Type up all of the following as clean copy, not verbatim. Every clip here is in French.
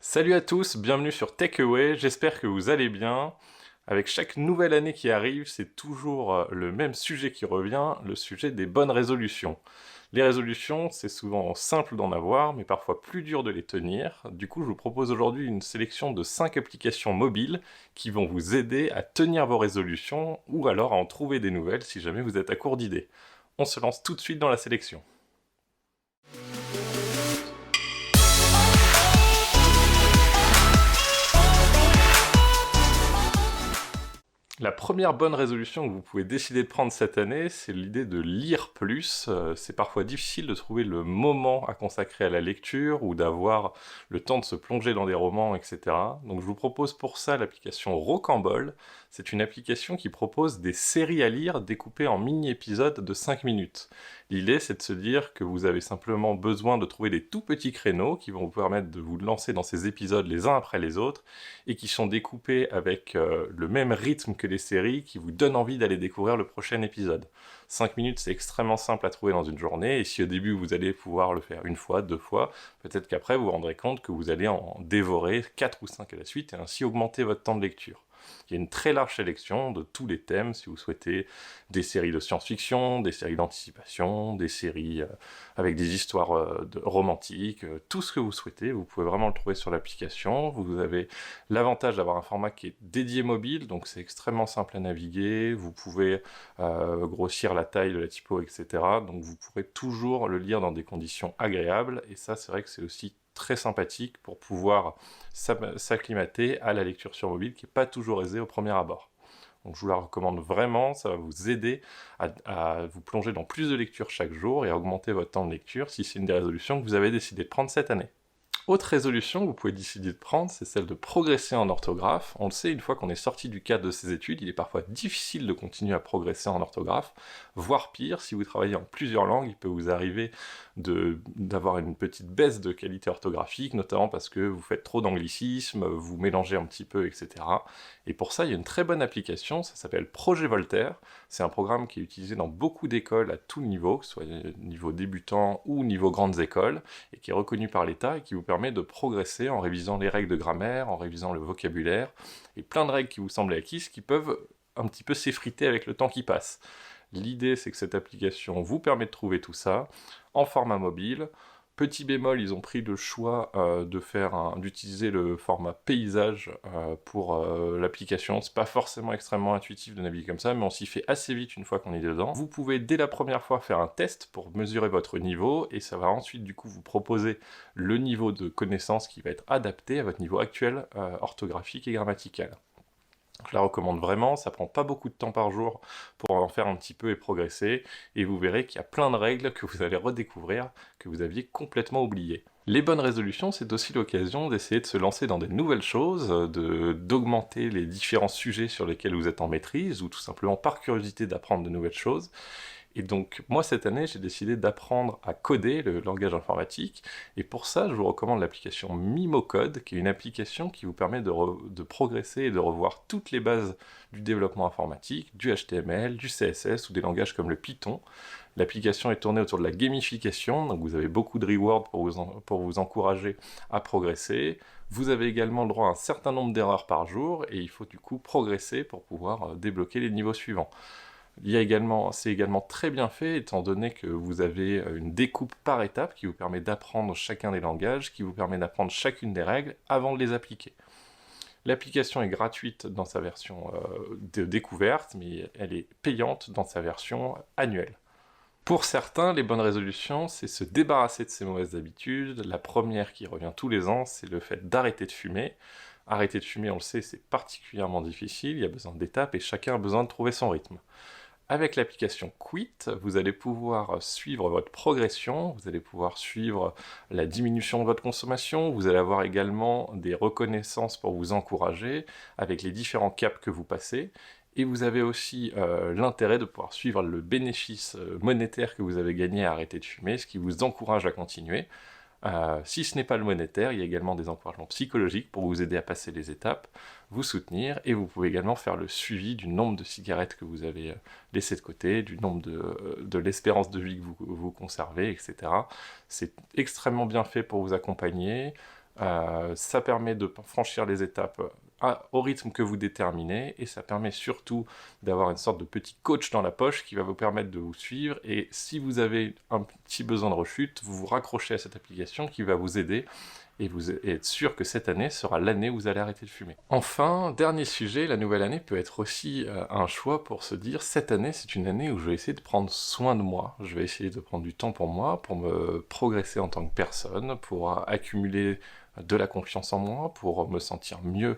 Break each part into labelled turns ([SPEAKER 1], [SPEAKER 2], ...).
[SPEAKER 1] Salut à tous, bienvenue sur Takeaway, j'espère que vous allez bien. Avec chaque nouvelle année qui arrive, c'est toujours le même sujet qui revient, le sujet des bonnes résolutions. Les résolutions, c'est souvent simple d'en avoir, mais parfois plus dur de les tenir. Du coup, je vous propose aujourd'hui une sélection de 5 applications mobiles qui vont vous aider à tenir vos résolutions ou alors à en trouver des nouvelles si jamais vous êtes à court d'idées. On se lance tout de suite dans la sélection. La première bonne résolution que vous pouvez décider de prendre cette année, c'est l'idée de lire plus. C'est parfois difficile de trouver le moment à consacrer à la lecture ou d'avoir le temps de se plonger dans des romans, etc. Donc je vous propose pour ça l'application Rocambole. C'est une application qui propose des séries à lire découpées en mini-épisodes de 5 minutes. L'idée, c'est de se dire que vous avez simplement besoin de trouver des tout petits créneaux qui vont vous permettre de vous lancer dans ces épisodes les uns après les autres et qui sont découpés avec le même rythme que les séries qui vous donnent envie d'aller découvrir le prochain épisode. 5 minutes, c'est extrêmement simple à trouver dans une journée, et si au début vous allez pouvoir le faire une fois, deux fois, peut-être qu'après vous vous rendrez compte que vous allez en dévorer 4 ou 5 à la suite et ainsi augmenter votre temps de lecture. Il y a une très large sélection de tous les thèmes, si vous souhaitez des séries de science-fiction, des séries d'anticipation, des séries avec des histoires romantiques, tout ce que vous souhaitez, vous pouvez vraiment le trouver sur l'application. Vous avez l'avantage d'avoir un format qui est dédié mobile, donc c'est extrêmement simple à naviguer, vous pouvez grossir la taille de la typo, etc. Donc vous pourrez toujours le lire dans des conditions agréables, et ça c'est vrai que c'est aussi très sympathique pour pouvoir s'acclimater à la lecture sur mobile qui n'est pas toujours aisée au premier abord. Donc je vous la recommande vraiment, ça va vous aider à vous plonger dans plus de lectures chaque jour et à augmenter votre temps de lecture si c'est une des résolutions que vous avez décidé de prendre cette année. Autre résolution que vous pouvez décider de prendre, c'est celle de progresser en orthographe. On le sait, une fois qu'on est sorti du cadre de ses études, il est parfois difficile de continuer à progresser en orthographe, voire pire, si vous travaillez en plusieurs langues, il peut vous arriver d'avoir une petite baisse de qualité orthographique, notamment parce que vous faites trop d'anglicismes, vous mélangez un petit peu, etc. Et pour ça, il y a une très bonne application, ça s'appelle Projet Voltaire. C'est un programme qui est utilisé dans beaucoup d'écoles à tout niveau, que ce soit niveau débutant ou niveau grandes écoles, et qui est reconnu par l'État et qui vous permet de progresser en révisant les règles de grammaire, en révisant le vocabulaire, et plein de règles qui vous semblent acquises qui peuvent un petit peu s'effriter avec le temps qui passe. L'idée, c'est que cette application vous permet de trouver tout ça en format mobile. Petit bémol, ils ont pris le choix d'utiliser le format paysage pour l'application. C'est pas forcément extrêmement intuitif de naviguer comme ça, mais on s'y fait assez vite une fois qu'on est dedans. Vous pouvez dès la première fois faire un test pour mesurer votre niveau, et ça va ensuite du coup vous proposer le niveau de connaissance qui va être adapté à votre niveau actuel orthographique et grammatical. Je la recommande vraiment, ça prend pas beaucoup de temps par jour pour en faire un petit peu et progresser, et vous verrez qu'il y a plein de règles que vous allez redécouvrir, que vous aviez complètement oubliées. Les bonnes résolutions, c'est aussi l'occasion d'essayer de se lancer dans des nouvelles choses, d'augmenter les différents sujets sur lesquels vous êtes en maîtrise, ou tout simplement par curiosité d'apprendre de nouvelles choses. Et donc, moi, cette année, j'ai décidé d'apprendre à coder le langage informatique, et pour ça, je vous recommande l'application Mimocode, qui est une application qui vous permet de progresser et de revoir toutes les bases du développement informatique, du HTML, du CSS ou des langages comme le Python. L'application est tournée autour de la gamification, donc vous avez beaucoup de rewards pour vous encourager à progresser. Vous avez également le droit à un certain nombre d'erreurs par jour, et il faut du coup progresser pour pouvoir débloquer les niveaux suivants. C'est également très bien fait, étant donné que vous avez une découpe par étape qui vous permet d'apprendre chacun des langages, qui vous permet d'apprendre chacune des règles avant de les appliquer. L'application est gratuite dans sa version de découverte, mais elle est payante dans sa version annuelle. Pour certains, les bonnes résolutions, c'est se débarrasser de ses mauvaises habitudes. La première qui revient tous les ans, c'est le fait d'arrêter de fumer. Arrêter de fumer, on le sait, c'est particulièrement difficile, il y a besoin d'étapes et chacun a besoin de trouver son rythme. Avec l'application Quit, vous allez pouvoir suivre votre progression, vous allez pouvoir suivre la diminution de votre consommation, vous allez avoir également des reconnaissances pour vous encourager avec les différents caps que vous passez, et vous avez aussi l'intérêt de pouvoir suivre le bénéfice monétaire que vous avez gagné à arrêter de fumer, ce qui vous encourage à continuer. Si ce n'est pas le monétaire, il y a également des encouragements psychologiques pour vous aider à passer les étapes, vous soutenir, et vous pouvez également faire le suivi du nombre de cigarettes que vous avez laissé de côté, du nombre de l'espérance de vie que vous conservez, etc. C'est extrêmement bien fait pour vous accompagner. Ça permet de franchir les étapes au rythme que vous déterminez, et ça permet surtout d'avoir une sorte de petit coach dans la poche qui va vous permettre de vous suivre, et si vous avez un petit besoin de rechute, vous vous raccrochez à cette application qui va vous aider, et vous êtes sûr que cette année sera l'année où vous allez arrêter de fumer. Enfin, dernier sujet, la nouvelle année peut être aussi un choix pour se dire, cette année c'est une année où je vais essayer de prendre soin de moi, je vais essayer de prendre du temps pour moi, pour me progresser en tant que personne, pour accumuler de la confiance en moi, pour me sentir mieux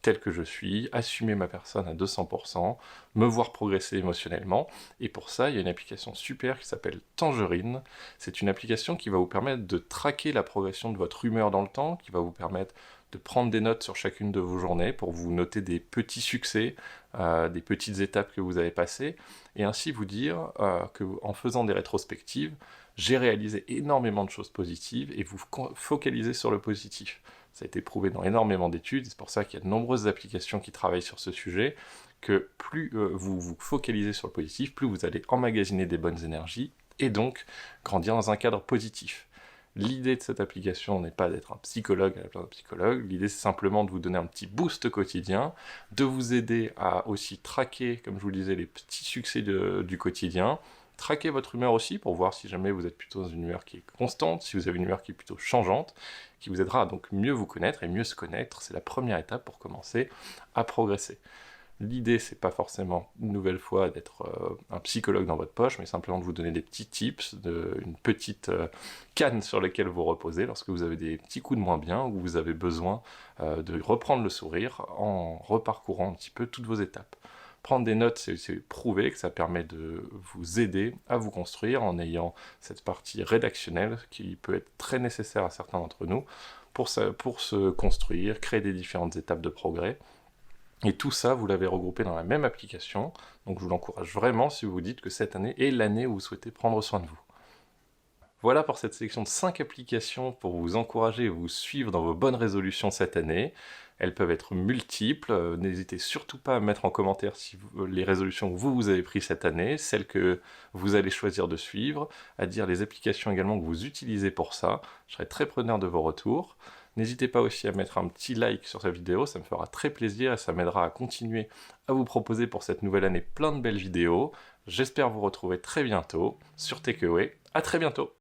[SPEAKER 1] tel que je suis, assumer ma personne à 200%, me voir progresser émotionnellement, et pour ça, il y a une application super qui s'appelle Tangerine. C'est une application qui va vous permettre de traquer la progression de votre humeur dans le temps, qui va vous permettre de prendre des notes sur chacune de vos journées pour vous noter des petits succès, des petites étapes que vous avez passées, et ainsi vous dire qu'en faisant des rétrospectives, j'ai réalisé énormément de choses positives, et vous focalisez sur le positif. Ça a été prouvé dans énormément d'études, c'est pour ça qu'il y a de nombreuses applications qui travaillent sur ce sujet, que plus vous vous focalisez sur le positif, plus vous allez emmagasiner des bonnes énergies, et donc grandir dans un cadre positif. L'idée de cette application n'est pas d'être un psychologue à la place d'un psychologue, l'idée c'est simplement de vous donner un petit boost quotidien, de vous aider à aussi traquer, comme je vous le disais, les petits succès du quotidien, traquer votre humeur aussi pour voir si jamais vous êtes plutôt dans une humeur qui est constante, si vous avez une humeur qui est plutôt changeante, qui vous aidera à donc mieux vous connaître, et mieux se connaître, c'est la première étape pour commencer à progresser. L'idée, c'est pas forcément, une nouvelle fois, d'être un psychologue dans votre poche, mais simplement de vous donner des petits tips, une petite canne sur laquelle vous reposez lorsque vous avez des petits coups de moins bien, ou vous avez besoin de reprendre le sourire en reparcourant un petit peu toutes vos étapes. Prendre des notes, c'est prouvé que ça permet de vous aider à vous construire en ayant cette partie rédactionnelle qui peut être très nécessaire à certains d'entre nous pour se construire, créer des différentes étapes de progrès. Et tout ça, vous l'avez regroupé dans la même application, donc je vous l'encourage vraiment si vous vous dites que cette année est l'année où vous souhaitez prendre soin de vous. Voilà pour cette sélection de 5 applications pour vous encourager et vous suivre dans vos bonnes résolutions cette année. Elles peuvent être multiples, n'hésitez surtout pas à mettre en commentaire les résolutions que vous avez prises cette année, celles que vous allez choisir de suivre, à dire les applications également que vous utilisez pour ça, je serai très preneur de vos retours. N'hésitez pas aussi à mettre un petit like sur cette vidéo, ça me fera très plaisir et ça m'aidera à continuer à vous proposer pour cette nouvelle année plein de belles vidéos. J'espère vous retrouver très bientôt sur Takeaway. À très bientôt!